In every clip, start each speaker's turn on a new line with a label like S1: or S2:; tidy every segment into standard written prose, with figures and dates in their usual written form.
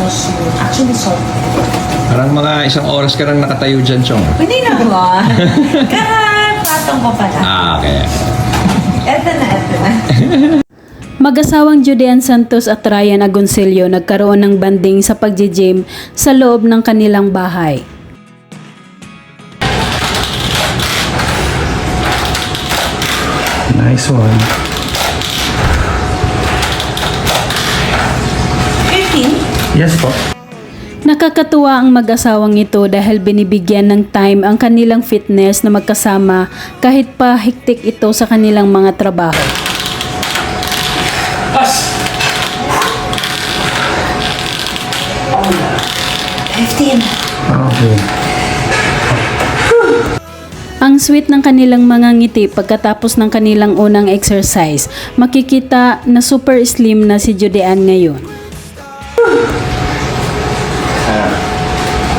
S1: mushroom. Actually, salt.
S2: Parang mga isang oras ka lang nakatayo dyan, Chong.
S1: Hindi naman. Kakapatong ko pala.
S2: Okay.
S1: Eto na.
S3: Mag-asawang Judean Santos at Ryan Agoncillo nagkaroon ng banding sa pagji-gym sa loob ng kanilang bahay.
S4: Nice one.
S1: 15?
S4: Yes po.
S3: Nakakatuwa ang mag-asawang ito dahil binibigyan ng time ang kanilang fitness na magkasama kahit pa hektik ito sa kanilang mga trabaho.
S1: 15.
S4: Okay.
S3: Ang sweet ng kanilang mga ngiti pagkatapos ng kanilang unang exercise, makikita na super slim na si Judean ngayon.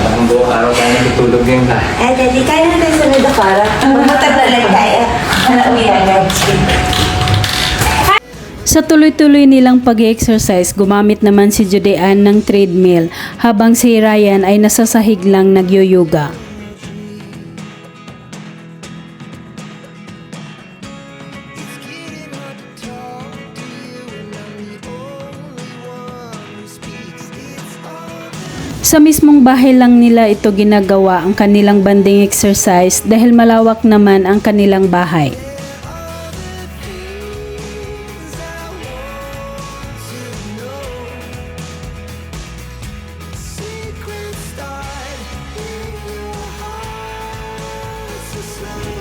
S2: Ang buong araw tayo natutulog ngayon na.
S1: Daddy, kaya na tayo sunod na para. Mamatag na lang tayo. Uwi agad.
S3: Sa tuloy-tuloy nilang pag-exercise, gumamit naman si Judean ng treadmill habang si Ryan ay nasa sahig lang nagyo-yoga. Sa mismong bahay lang nila ito ginagawa ang kanilang banding exercise dahil malawak naman ang kanilang bahay.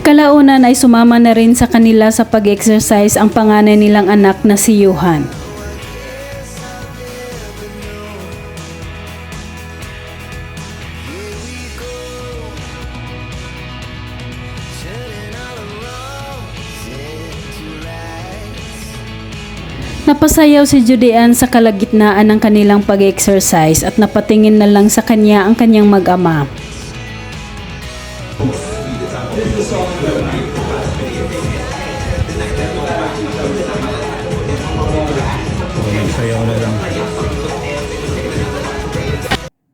S3: Kalaunan ay sumama na rin sa kanila sa pag-exercise ang panganay nilang anak na si Johan. Napasayaw si Judean sa kalagitnaan ng kanilang pag-exercise at napatingin na lang sa kanya ang kanyang mag-ama.
S4: Sayaw na lang.